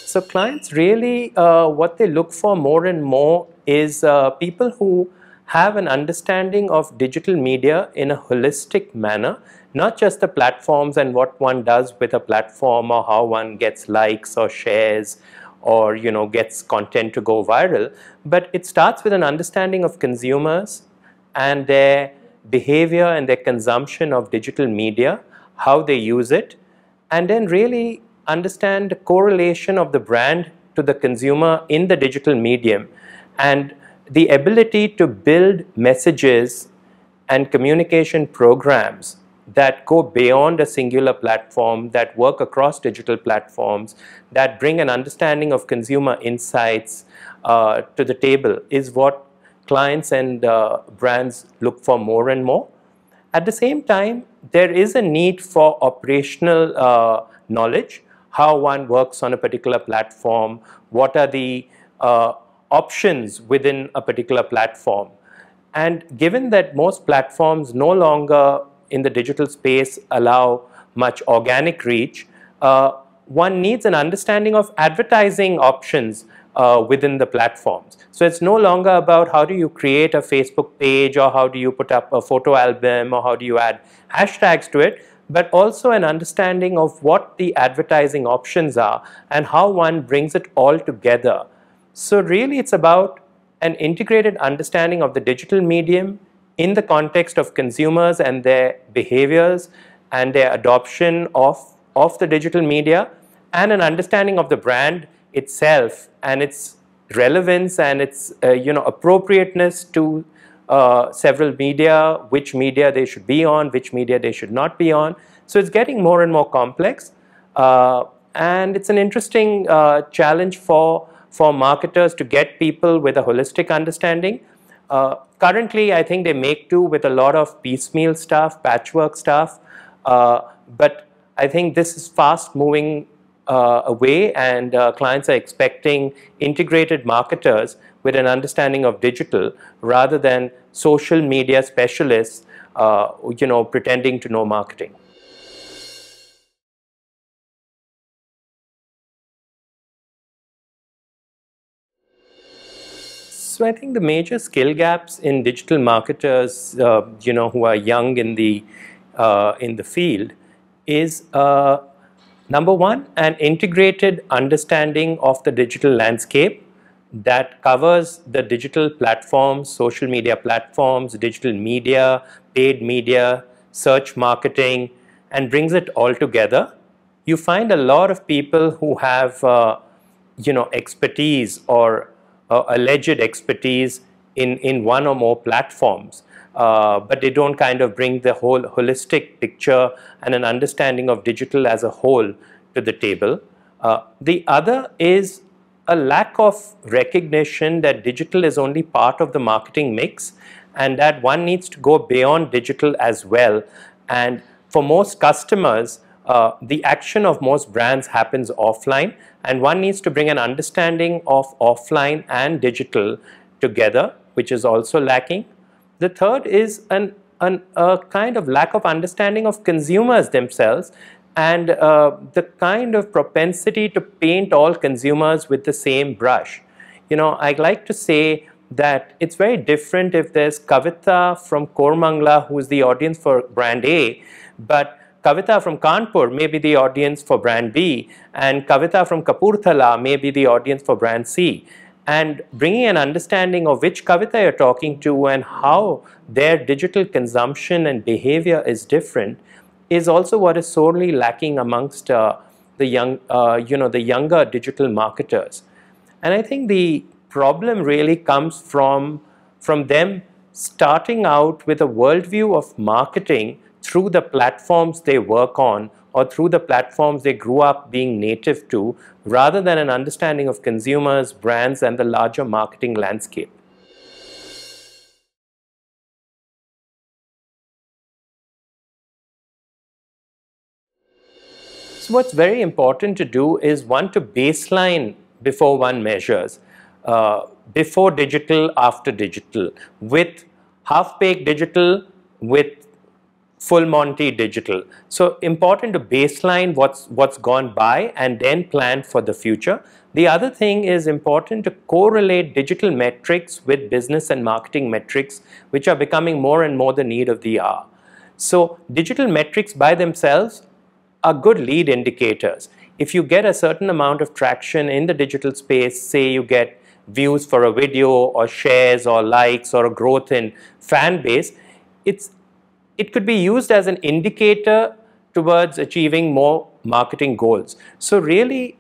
So clients really, what they look for more and more is people who have an understanding of digital media in a holistic manner, not just the platforms and what one does with a platform or how one gets likes or shares or gets content to go viral, but it starts with an understanding of consumers and their behavior and their consumption of digital media, how they use it, and then really understand the correlation of the brand to the consumer in the digital medium, and the ability to build messages and communication programs that go beyond a singular platform, that work across digital platforms, that bring an understanding of consumer insights to the table, is what clients and brands look for more and more. At the same time, there is a need for operational knowledge, how one works on a particular platform, what are the options within a particular platform. And given that most platforms no longer in the digital space allow much organic reach, one needs an understanding of advertising options within the platforms. So it's no longer about how do you create a Facebook page or how do you put up a photo album or how do you add hashtags to it, but also an understanding of what the advertising options are and how one brings it all together. So really it's about an integrated understanding of the digital medium in the context of consumers and their behaviors and their adoption of the digital media, and an understanding of the brand itself and its relevance and its appropriateness to several media, which media they should be on, which media they should not be on. So it's getting more and more complex, and it's an interesting challenge for marketers to get people with a holistic understanding. Currently, I think they make do with a lot of piecemeal stuff, patchwork stuff, but I think this is fast moving away, and clients are expecting integrated marketers with an understanding of digital rather than social media specialists pretending to know marketing. So I think the major skill gaps in digital marketers, who are young in the field, is number one, an integrated understanding of the digital landscape that covers the digital platforms, social media platforms, digital media, paid media, search marketing, and brings it all together. You find a lot of people who have expertise or alleged expertise in one or more platforms, but they don't kind of bring the whole holistic picture and an understanding of digital as a whole to the table. The other is a lack of recognition that digital is only part of the marketing mix and that one needs to go beyond digital as well. And for most customers, the action of most brands happens offline, and one needs to bring an understanding of offline and digital together, which is also lacking. The third is a kind of lack of understanding of consumers themselves and the kind of propensity to paint all consumers with the same brush. I like to say that it's very different if there's Kavita from Kormangla, who is the audience for brand A, but Kavita from Kanpur may be the audience for brand B, and Kavita from Kapurthala may be the audience for brand C. And bringing an understanding of which Kavita you're talking to and how their digital consumption and behavior is different is also what is sorely lacking amongst the younger digital marketers. And I think the problem really comes from them starting out with a worldview of marketing through the platforms they work on or through the platforms they grew up being native to, rather than an understanding of consumers, brands, and the larger marketing landscape. So what's very important to do is one to baseline before one measures, before digital, after digital, with half-baked digital, with full Monty digital. So important to baseline what's gone by and then plan for the future. The other thing is important to correlate digital metrics with business and marketing metrics, which are becoming more and more the need of the hour. So digital metrics by themselves are good lead indicators. If you get a certain amount of traction in the digital space, say you get views for a video or shares or likes or a growth in fan base, it could be used as an indicator towards achieving more marketing goals. So really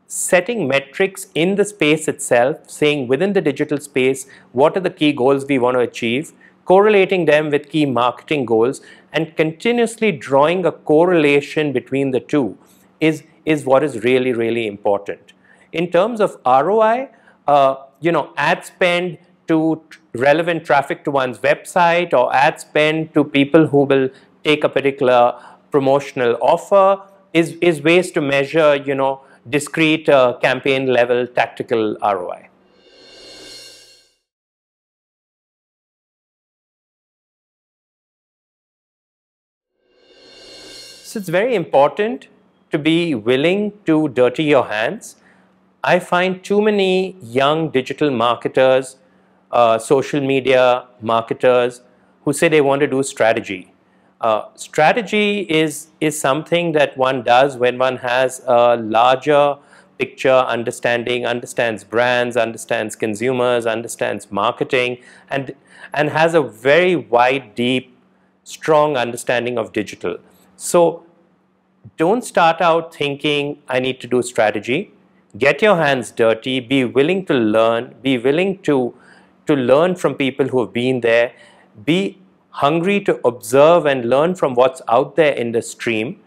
setting metrics in the space itself, saying within the digital space, what are the key goals we want to achieve, correlating them with key marketing goals, and continuously drawing a correlation between the two is what is really, really important. In terms of ROI, ad spend to relevant traffic to one's website or ad spend to people who will take a particular promotional offer is ways to measure, discrete campaign level tactical ROI. So it's very important to be willing to dirty your hands. I find too many young digital marketers, social media marketers who say they want to do strategy. Strategy is something that one does when one has a larger picture understanding, understands brands, understands consumers, understands marketing, and has a very wide, deep, strong understanding of digital. So don't start out thinking, I need to do strategy. Get your hands dirty, be willing to learn, be willing to learn from people who have been there, be hungry to observe and learn from what's out there in the stream.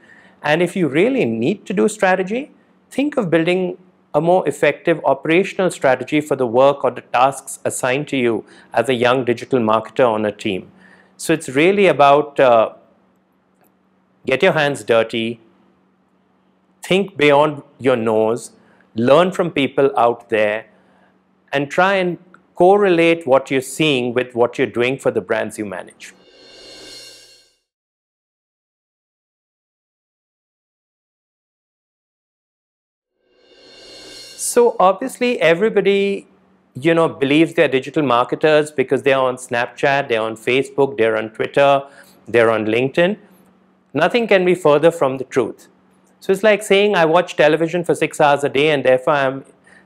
And if you really need to do strategy, think of building a more effective operational strategy for the work or the tasks assigned to you as a young digital marketer on a team. So it's really about get your hands dirty, think beyond your nose, learn from people out there, and try and correlate what you're seeing with what you're doing for the brands you manage. So obviously everybody, believes they're digital marketers because they're on Snapchat, they're on Facebook, they're on Twitter, they're on LinkedIn. Nothing can be further from the truth. So it's like saying I watch television for 6 hours a day and therefore I'm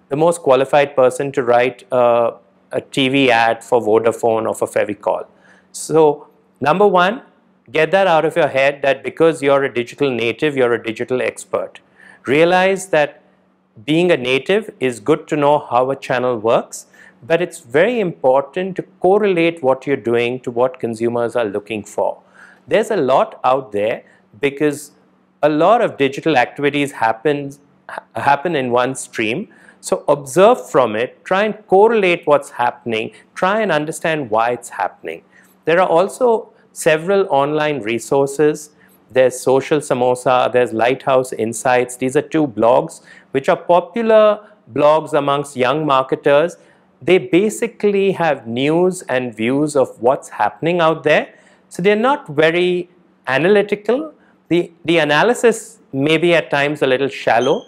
the most qualified person to write a TV ad for Vodafone or for Fevicol. So number one, get that out of your head that because you're a digital native, you're a digital expert. Realize that being a native is good to know how a channel works, but it's very important to correlate what you're doing to what consumers are looking for. There's a lot out there because a lot of digital activities happen in one stream. So observe from it, try and correlate what's happening, try and understand why it's happening. There are also several online resources. There's Social Samosa, there's Lighthouse Insights. These are two blogs which are popular blogs amongst young marketers. They basically have news and views of what's happening out there. So they're not very analytical. The analysis may be at times a little shallow,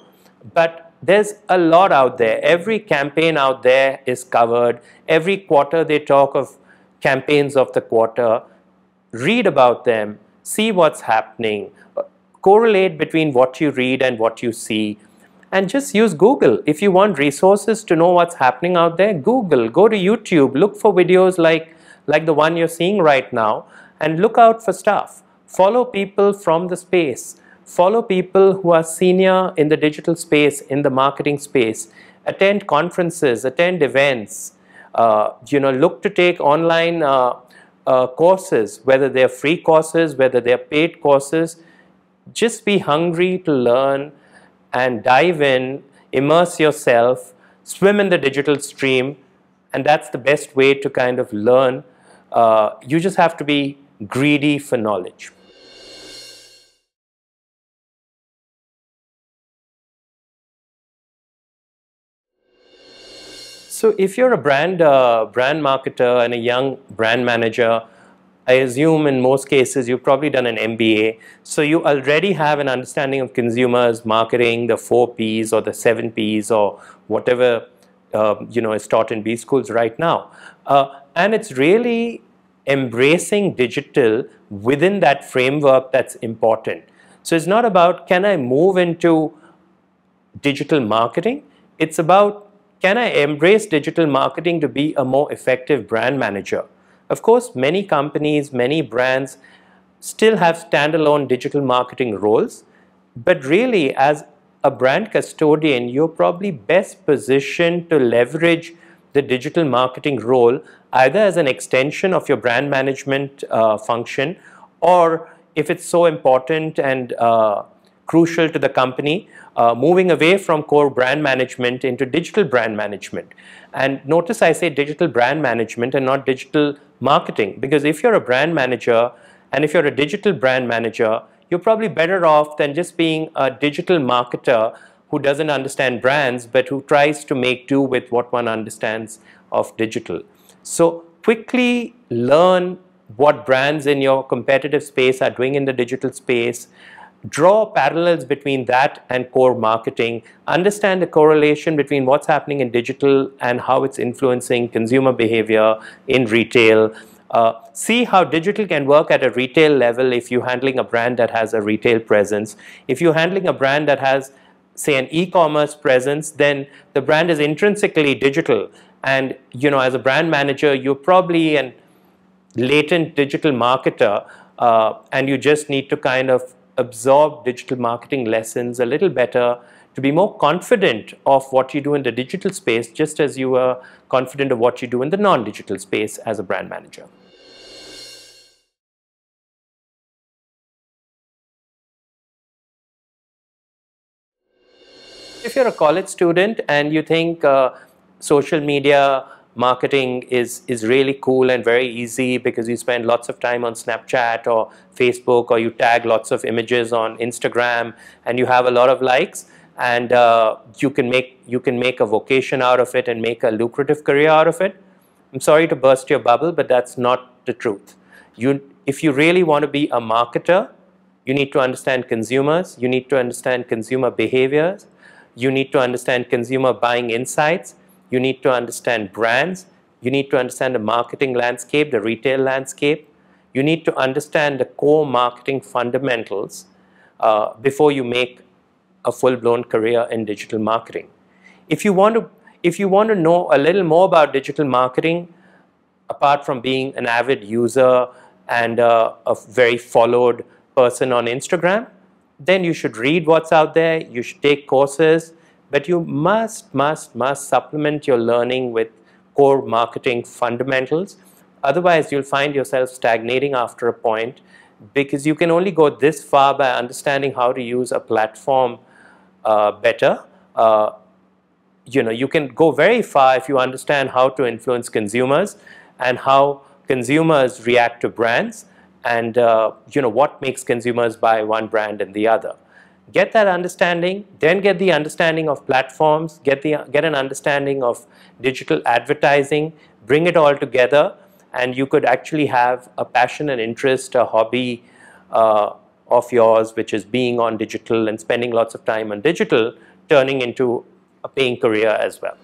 but there's a lot out there. Every campaign out there is covered. Every quarter they talk of campaigns of the quarter. Read about them, see what's happening, correlate between what you read and what you see, and just use Google. If you want resources to know what's happening out there, Google, go to YouTube, look for videos like the one you're seeing right now, and look out for stuff. Follow people from the space. Follow people who are senior in the digital space, in the marketing space. Attend conferences, attend events. Look to take online courses, whether they're free courses, whether they're paid courses. Just be hungry to learn and dive in, immerse yourself, swim in the digital stream, and that's the best way to kind of learn. You just have to be greedy for knowledge. So if you're a brand marketer and a young brand manager, I assume in most cases you've probably done an MBA, so you already have an understanding of consumers, marketing, the 4 Ps or the 7 Ps or whatever is taught in B schools right now. And it's really embracing digital within that framework that's important. So it's not about, can I move into digital marketing? It's about, can I embrace digital marketing to be a more effective brand manager? Of course, many companies, many brands still have standalone digital marketing roles, but really as a brand custodian, you're probably best positioned to leverage the digital marketing role either as an extension of your brand management function, or if it's so important and crucial to the company, moving away from core brand management into digital brand management. And notice I say digital brand management and not digital marketing, because if you're a brand manager and if you're a digital brand manager, you're probably better off than just being a digital marketer who doesn't understand brands but who tries to make do with what one understands of digital. So quickly learn what brands in your competitive space are doing in the digital space. Draw parallels between that and core marketing. Understand the correlation between what's happening in digital and how it's influencing consumer behavior in retail. See how digital can work at a retail level if you're handling a brand that has a retail presence. If you're handling a brand that has, say, an e-commerce presence, then the brand is intrinsically digital. And as a brand manager, you're probably an latent digital marketer, and you just need to kind of absorb digital marketing lessons a little better to be more confident of what you do in the digital space, just as you are confident of what you do in the non-digital space as a brand manager. If you're a college student and you think social media marketing is really cool and very easy because you spend lots of time on Snapchat or Facebook, or you tag lots of images on Instagram and you have a lot of likes, and you can make a vocation out of it and make a lucrative career out of it, I'm sorry to burst your bubble, but that's not the truth. If you really want to be a marketer, you need to understand consumers, you need to understand consumer behaviors, you need to understand consumer buying insights, you need to understand brands, you need to understand the marketing landscape, the retail landscape, you need to understand the core marketing fundamentals before you make a full-blown career in digital marketing. If you want to know a little more about digital marketing, apart from being an avid user and a very followed person on Instagram, then you should read what's out there, you should take courses, but you must supplement your learning with core marketing fundamentals. Otherwise, you'll find yourself stagnating after a point, because you can only go this far by understanding how to use a platform better. You can go very far if you understand how to influence consumers and how consumers react to brands, and what makes consumers buy one brand and the other. Get that understanding, then get the understanding of platforms, get an understanding of digital advertising, bring it all together, and you could actually have a passion and interest, a hobby of yours, which is being on digital and spending lots of time on digital, turning into a paying career as well.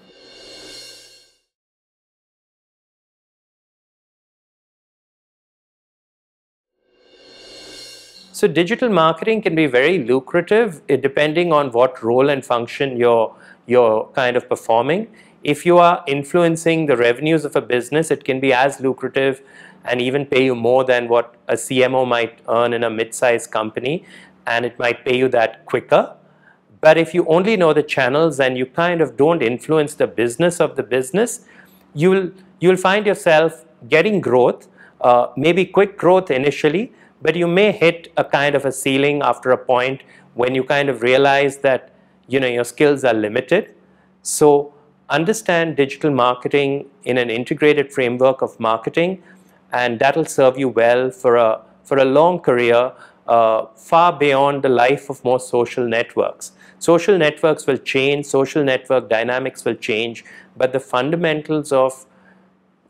So digital marketing can be very lucrative depending on what role and function you're kind of performing. If you are influencing the revenues of a business, it can be as lucrative and even pay you more than what a CMO might earn in a mid-sized company, and it might pay you that quicker. But if you only know the channels and you kind of don't influence the business of the business, you'll find yourself getting growth, maybe quick growth initially, but you may hit a kind of a ceiling after a point when you kind of realize that your skills are limited. So understand digital marketing in an integrated framework of marketing, and that'll serve you well for a long career, far beyond the life of most social networks. Social networks will change, social network dynamics will change, but the fundamentals of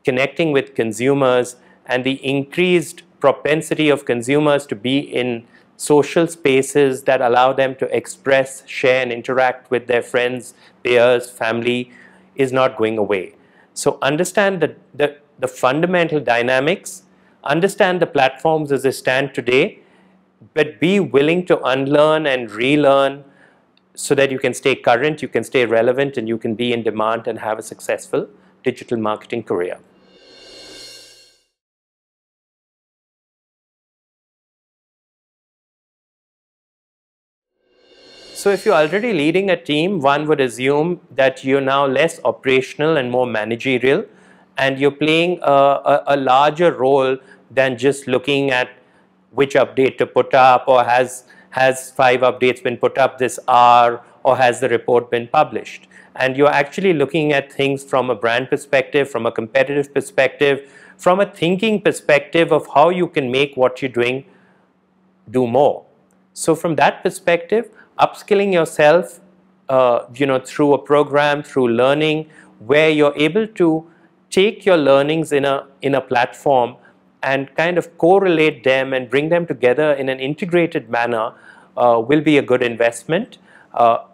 connecting with consumers and the increased propensity of consumers to be in social spaces that allow them to express, share, and interact with their friends, peers, family is not going away. So understand the fundamental dynamics, understand the platforms as they stand today, but be willing to unlearn and relearn so that you can stay current, you can stay relevant, and you can be in demand and have a successful digital marketing career. So if you're already leading a team, one would assume that you're now less operational and more managerial, and you're playing a larger role than just looking at which update to put up, or has 5 updates been put up this hour, or has the report been published. And you're actually looking at things from a brand perspective, from a competitive perspective, from a thinking perspective of how you can make what you're doing do more. So from that perspective, upskilling yourself, through a program, through learning, where you're able to take your learnings in a platform and kind of correlate them and bring them together in an integrated manner, will be a good investment.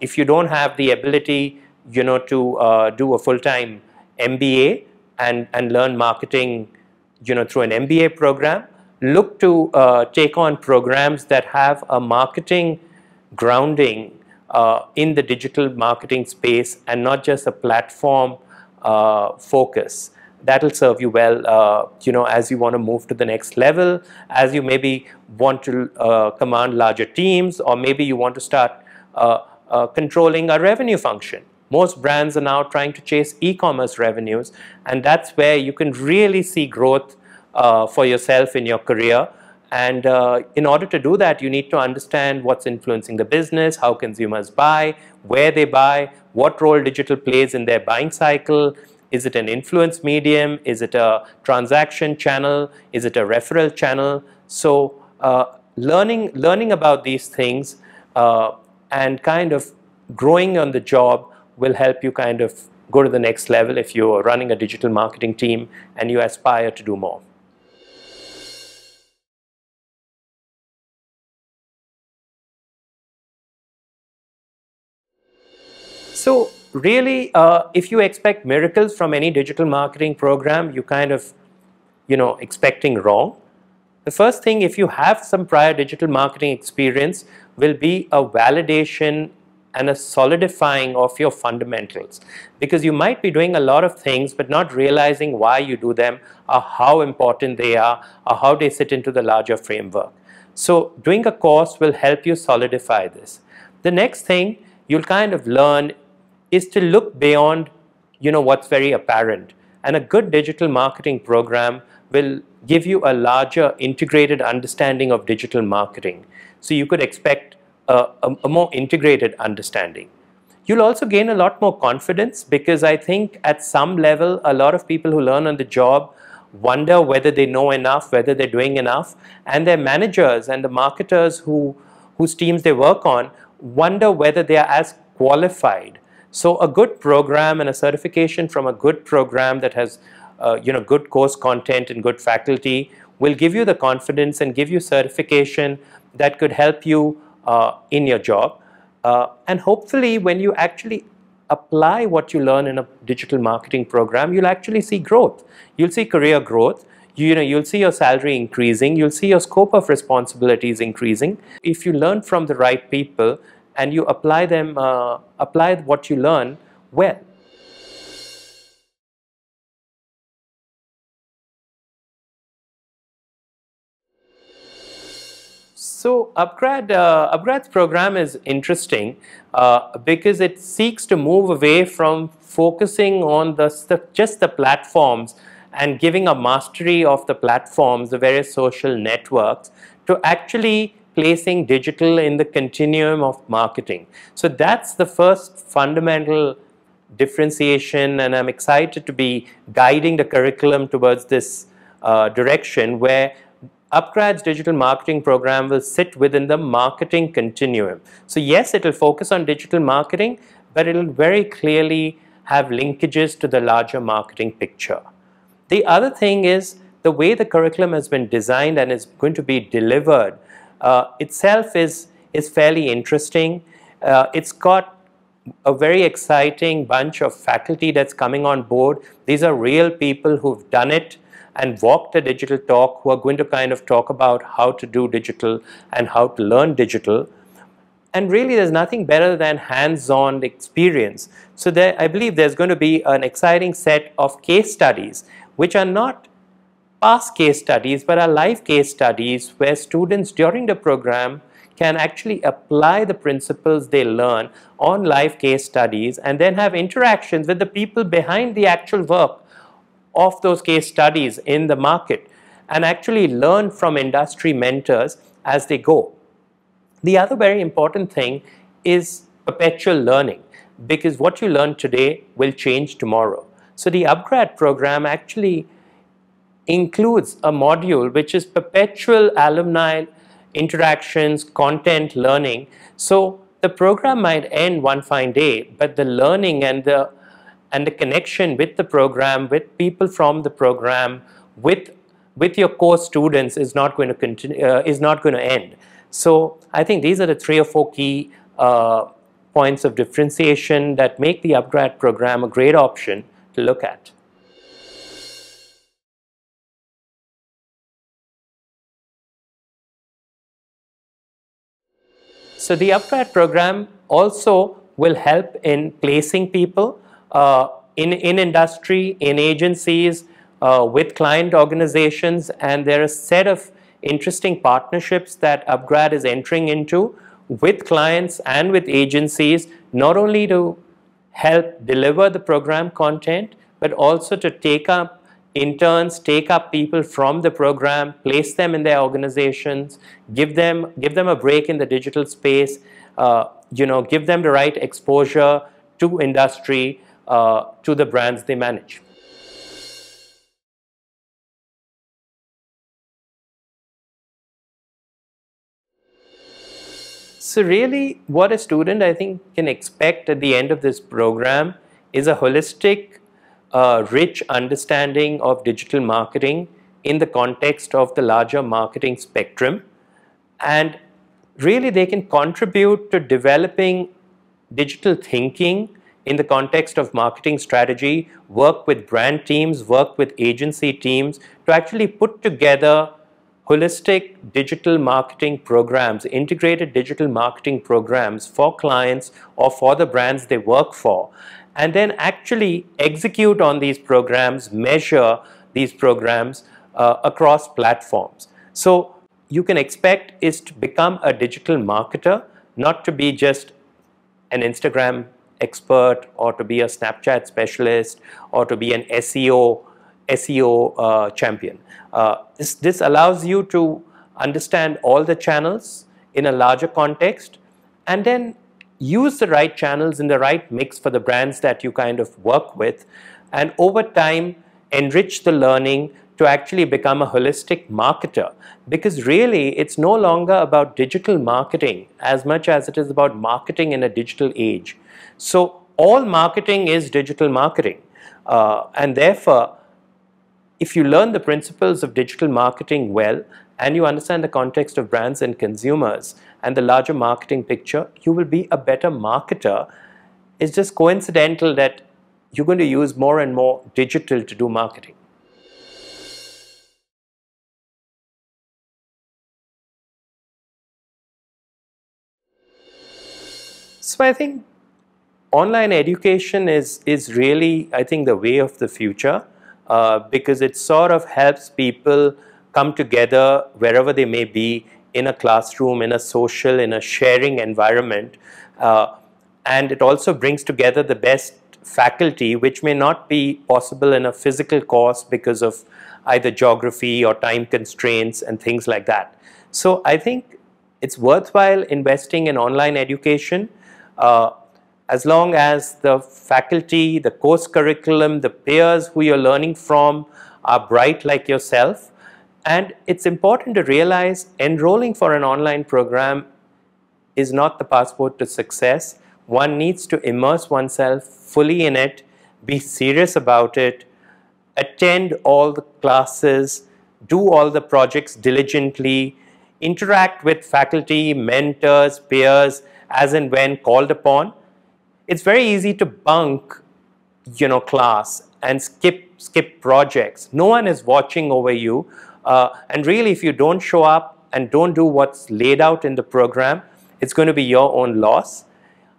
If you don't have the ability, to do a full-time MBA and learn marketing, through an MBA program, look to take on programs that have a marketing grounding in the digital marketing space and not just a platform focus. That'll serve you well, as you want to move to the next level, as you maybe want to command larger teams, or maybe you want to start controlling a revenue function. Most brands are now trying to chase e-commerce revenues, and that's where you can really see growth for yourself in your career. And in order to do that, you need to understand what's influencing the business, how consumers buy, where they buy, what role digital plays in their buying cycle. Is it an influence medium? Is it a transaction channel? Is it a referral channel? So learning about these things and kind of growing on the job will help you kind of go to the next level if you're running a digital marketing team and you aspire to do more. So really, if you expect miracles from any digital marketing program, you kind of, expecting wrong. The first thing, if you have some prior digital marketing experience, will be a validation and a solidifying of your fundamentals. Because you might be doing a lot of things, but not realizing why you do them, or how important they are, or how they sit into the larger framework. So doing a course will help you solidify this. The next thing you'll kind of learn is to look beyond, what's very apparent. And a good digital marketing program will give you a larger integrated understanding of digital marketing. So you could expect a more integrated understanding. You'll also gain a lot more confidence, because I think at some level, a lot of people who learn on the job wonder whether they know enough, whether they're doing enough, and their managers and the marketers whose teams they work on wonder whether they are as qualified. So a good program and a certification from a good program that has good course content and good faculty will give you the confidence and give you certification that could help you in your job. And hopefully when you actually apply what you learn in a digital marketing program, you'll actually see growth. You'll see career growth. You'll see your salary increasing. You'll see your scope of responsibilities increasing. If you learn from the right people and you apply what you learn well. So UpGrad's program is interesting because it seeks to move away from focusing on just the platforms and giving a mastery of the platforms, the various social networks, to actually placing digital in the continuum of marketing. So that's the first fundamental differentiation, and I'm excited to be guiding the curriculum towards this direction, where UpGrad's digital marketing program will sit within the marketing continuum. So yes, it will focus on digital marketing, but it will very clearly have linkages to the larger marketing picture. The other thing is the way the curriculum has been designed and is going to be delivered itself is fairly interesting. It's got a very exciting bunch of faculty that's coming on board. These are real people who've done it and walked a digital talk, who are going to kind of talk about how to do digital and how to learn digital. And really, there's nothing better than hands-on experience. So I believe there's going to be an exciting set of case studies, which are not past case studies, but are live case studies where students during the program can actually apply the principles they learn on live case studies and then have interactions with the people behind the actual work of those case studies in the market and actually learn from industry mentors as they go. The other very important thing is perpetual learning, because what you learn today will change tomorrow. So the UpGrad program actually includes a module which is perpetual alumni interactions, content learning. So the program might end one fine day, but the learning and the connection with the program, with people from the program, with your core students is not going to continue, is not going to end. So I think these are the 3 or 4 key points of differentiation that make the UpGrad program a great option to look at. So the UpGrad program also will help in placing people in industry, in agencies, with client organizations, and there are a set of interesting partnerships that UpGrad is entering into with clients and with agencies, not only to help deliver the program content, but also to take up interns, take up people from the program, place them in their organizations, give them a break in the digital space, give them the right exposure to industry, to the brands they manage. So really, what a student, I think, can expect at the end of this program is a holistic, rich understanding of digital marketing in the context of the larger marketing spectrum. And really, they can contribute to developing digital thinking in the context of marketing strategy, work with brand teams, work with agency teams to actually put together holistic digital marketing programs, integrated digital marketing programs for clients or for the brands they work for, and then actually execute on these programs, measure these programs across platforms. So you can expect is to become a digital marketer, not to be just an Instagram expert or to be a Snapchat specialist or to be an SEO champion. This allows you to understand all the channels in a larger context and then use the right channels in the right mix for the brands that you kind of work with, and over time enrich the learning to actually become a holistic marketer, because really it's no longer about digital marketing as much as it is about marketing in a digital age. So all marketing is digital marketing, and therefore if you learn the principles of digital marketing well and you understand the context of brands and consumers and the larger marketing picture, you will be a better marketer. It's just coincidental that you're going to use more and more digital to do marketing. So I think online education is really, I think, the way of the future. Because it sort of helps people come together wherever they may be, in a classroom, in a social, in a sharing environment. And it also brings together the best faculty, which may not be possible in a physical course because of either geography or time constraints and things like that. So I think it's worthwhile investing in online education. As long as the faculty, the course curriculum, the peers who you're learning from are bright like yourself. And it's important to realize enrolling for an online program is not the passport to success. One needs to immerse oneself fully in it, be serious about it, attend all the classes, do all the projects diligently, interact with faculty, mentors, peers, as and when called upon. It's very easy to bunk, class and skip projects. No one is watching over you. And really, if you don't show up and don't do what's laid out in the program, it's going to be your own loss.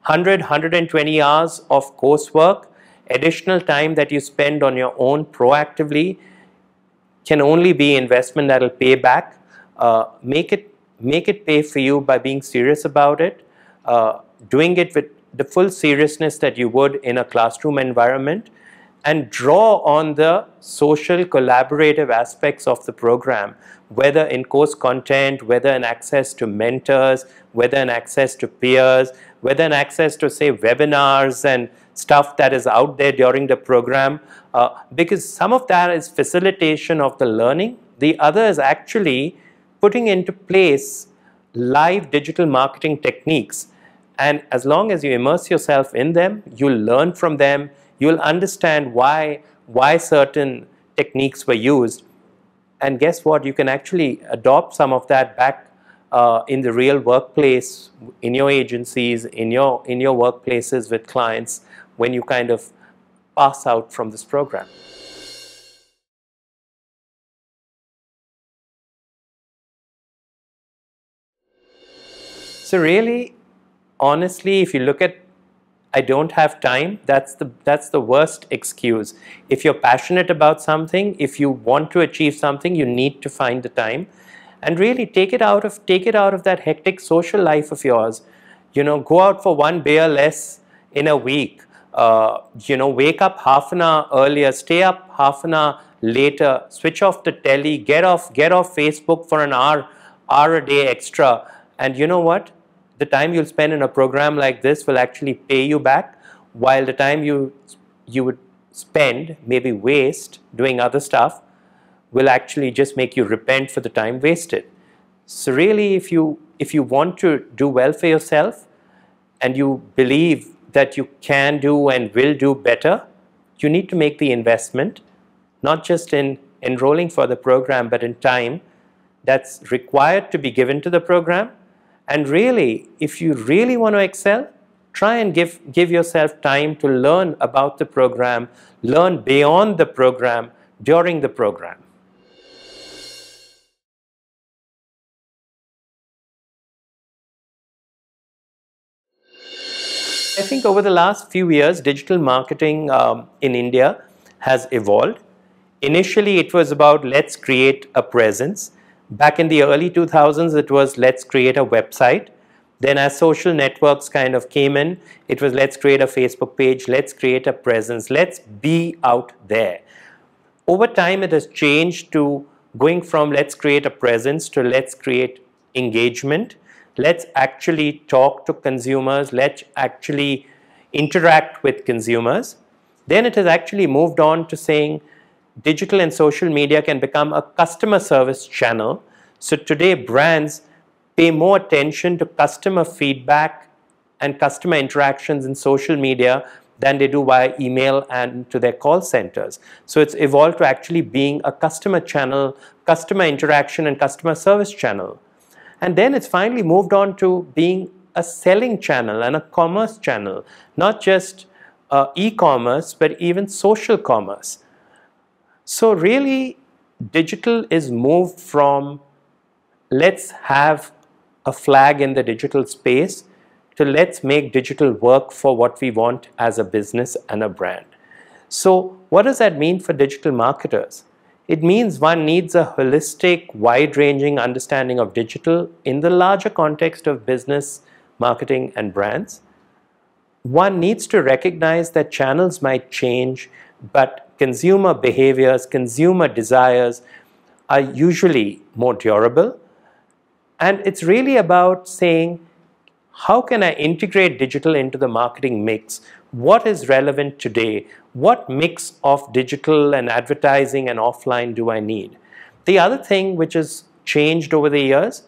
120 hours of coursework, additional time that you spend on your own proactively can only be investment that will pay back. Make it pay for you by being serious about it, doing it with the full seriousness that you would in a classroom environment, and draw on the social collaborative aspects of the program, whether in course content, whether in access to mentors, whether in access to peers, whether in access to, say, webinars and stuff that is out there during the program, because some of that is facilitation of the learning. The other is actually putting into place live digital marketing techniques. And as long as you immerse yourself in them, you'll learn from them, you'll understand why certain techniques were used. And guess what? You can actually adopt some of that back in the real workplace, in your agencies, in your workplaces with clients when you kind of pass out from this program. So really, honestly, if you look at, I don't have time, that's the worst excuse. If you're passionate about something, if you want to achieve something, you need to find the time, and really take it out of that hectic social life of yours. Go out for one beer less in a week. Wake up half an hour earlier, stay up half an hour later, switch off the telly, get off Facebook for an hour a day extra, and you know what? The time you'll spend in a program like this will actually pay you back, while the time you would spend, maybe waste, doing other stuff, will actually just make you repent for the time wasted. So really, if you want to do well for yourself, and you believe that you can do and will do better, you need to make the investment, not just in enrolling for the program, but in time that's required to be given to the program. And really, if you really want to excel, try and give yourself time to learn about the program, learn beyond the program, during the program. I think over the last few years, digital marketing in India has evolved. Initially, it was about let's create a presence. Back in the early 2000s, it was let's create a website. Then as social networks kind of came in, it was let's create a Facebook page, let's create a presence, let's be out there. Over time, it has changed to going from let's create a presence to let's create engagement. Let's actually talk to consumers, let's actually interact with consumers. Then it has actually moved on to saying digital and social media can become a customer service channel. So today, brands pay more attention to customer feedback and customer interactions in social media than they do via email and to their call centers. So it's evolved to actually being a customer channel, customer interaction and customer service channel. And then it's finally moved on to being a selling channel and a commerce channel, not just e-commerce, but even social commerce. So really, digital is moved from let's have a flag in the digital space to let's make digital work for what we want as a business and a brand. So what does that mean for digital marketers? It means one needs a holistic, wide-ranging understanding of digital in the larger context of business, marketing, and brands. One needs to recognize that channels might change, but consumer behaviors, consumer desires are usually more durable. And it's really about saying, how can I integrate digital into the marketing mix? What is relevant today? What mix of digital and advertising and offline do I need? The other thing which has changed over the years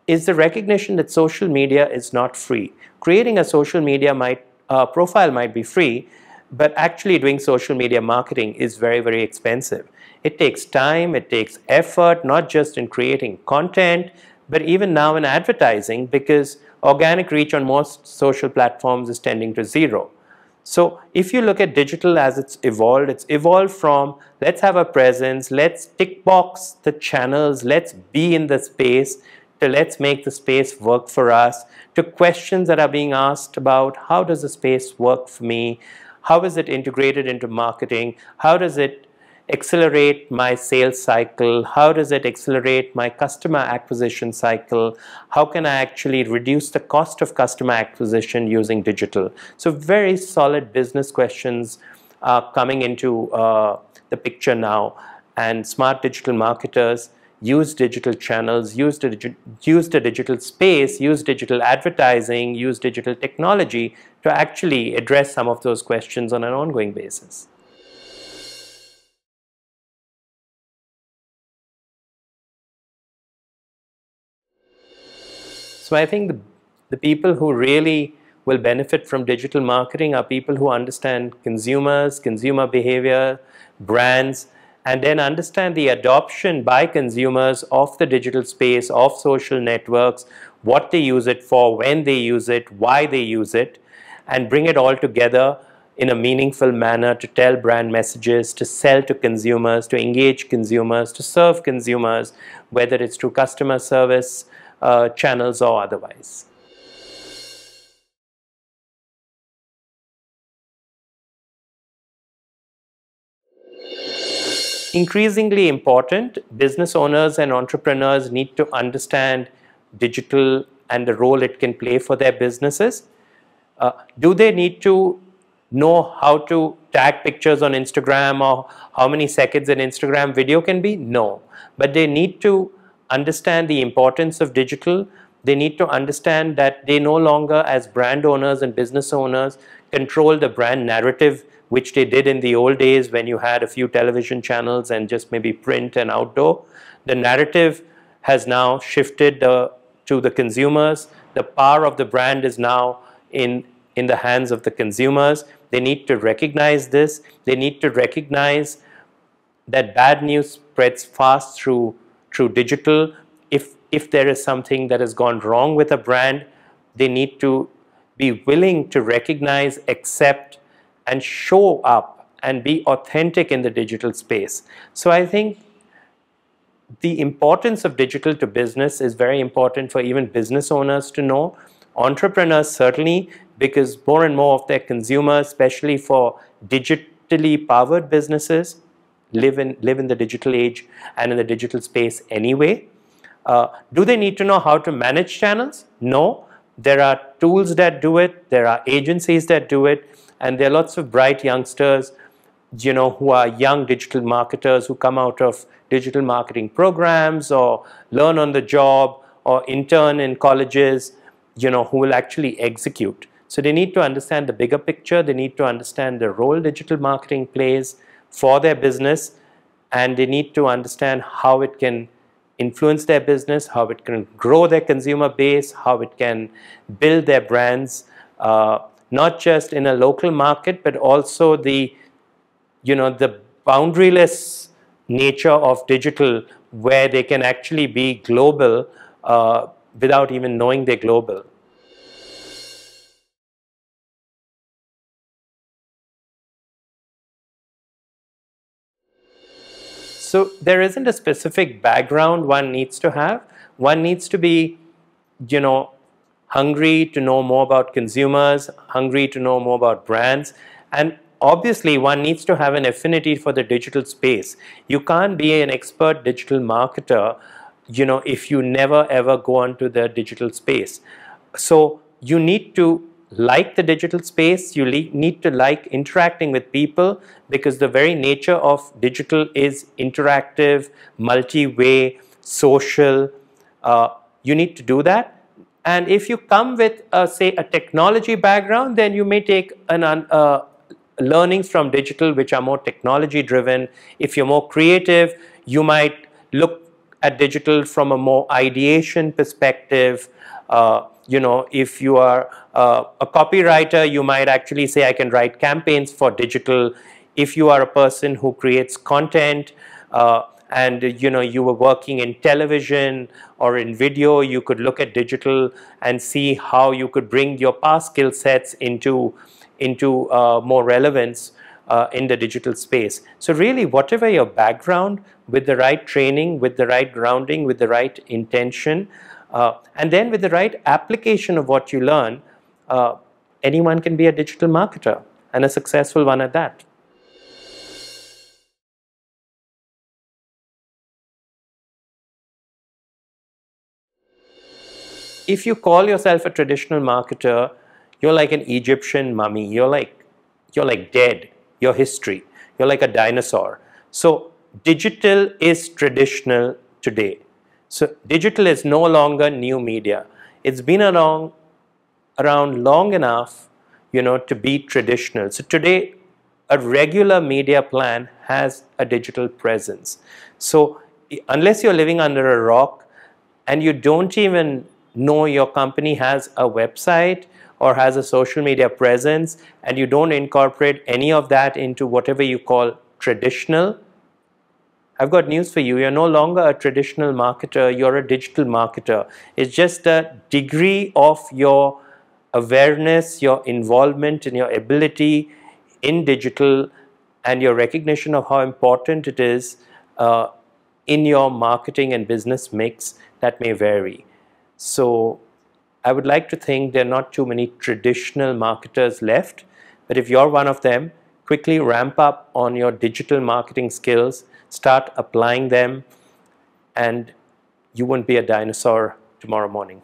is the recognition that social media is not free. Creating a social media profile might be free, but actually doing social media marketing is very, very expensive. It takes time, it takes effort, not just in creating content, but even now in advertising, because organic reach on most social platforms is tending to zero. So if you look at digital as it's evolved from let's have a presence, let's tick box the channels, let's be in the space, to let's make the space work for us, to questions that are being asked about how does the space work for me, how is it integrated into marketing, how does it accelerate my sales cycle, how does it accelerate my customer acquisition cycle, how can I actually reduce the cost of customer acquisition using digital. So very solid business questions are coming into the picture now, and smart digital marketers use digital channels, use the digital space, use digital advertising, use digital technology to actually address some of those questions on an ongoing basis. So I think the people who really will benefit from digital marketing are people who understand consumers, consumer behavior, brands, and then understand the adoption by consumers of the digital space, of social networks, what they use it for, when they use it, why they use it, and bring it all together in a meaningful manner to tell brand messages, to sell to consumers, to engage consumers, to serve consumers, whether it's through customer service channels or otherwise. Increasingly important, business owners and entrepreneurs need to understand digital and the role it can play for their businesses. Do they need to know how to tag pictures on Instagram or how many seconds an Instagram video can be? No. But they need to understand the importance of digital. They need to understand that they no longer, as brand owners and business owners, control the brand narrative, which they did in the old days when you had a few television channels and just maybe print and outdoor. The narrative has now shifted to the consumers. The power of the brand is now in the hands of the consumers. They need to recognize this. They need to recognize that bad news spreads fast through digital. If there is something that has gone wrong with a brand, they need to be willing to recognize, accept, and show up and be authentic in the digital space. So I think the importance of digital to business is very important for even business owners to know. Entrepreneurs certainly, because more and more of their consumers, especially for digitally powered businesses, live in the digital age and in the digital space anyway. Do they need to know how to manage channels? No. There are tools that do it. There are agencies that do it. And there are lots of bright youngsters, who are young digital marketers who come out of digital marketing programs or learn on the job or intern in colleges, who will actually execute. So they need to understand the bigger picture. They need to understand the role digital marketing plays for their business, and they need to understand how it can influence their business, how it can grow their consumer base, how it can build their brands, not just in a local market, but also the boundaryless nature of digital, where they can actually be global without even knowing they're global. So there isn't a specific background one needs to have. One needs to be, hungry to know more about consumers, hungry to know more about brands, and obviously one needs to have an affinity for the digital space. You can't be an expert digital marketer, if you never ever go onto the digital space. So you need to like the digital space, you need to like interacting with people, because the very nature of digital is interactive, multi-way, social. You need to do that. And if you come with, say, a technology background, then you may take learnings from digital which are more technology driven. If you're more creative, you might look at digital from a more ideation perspective. If you are a copywriter, you might actually say, I can write campaigns for digital. If you are a person who creates content, and you were working in television or in video, you could look at digital and see how you could bring your past skill sets into more relevance in the digital space. So really, whatever your background, with the right training, with the right grounding, with the right intention, and then with the right application of what you learn, anyone can be a digital marketer, and a successful one at that. If you call yourself a traditional marketer, you're like an Egyptian mummy. You're like dead. You're history. You're like a dinosaur. So digital is traditional today. So digital is no longer new media. It's been around long enough, to be traditional. So today, a regular media plan has a digital presence. So unless you're living under a rock and you don't even know your company has a website or has a social media presence, and you don't incorporate any of that into whatever you call traditional, I've got news for you. You're no longer a traditional marketer, you're a digital marketer. It's just the degree of your awareness, your involvement, and your ability in digital, and your recognition of how important it is in your marketing and business mix that may vary. So I would like to think there are not too many traditional marketers left, but if you're one of them, quickly ramp up on your digital marketing skills, start applying them, and you won't be a dinosaur tomorrow morning.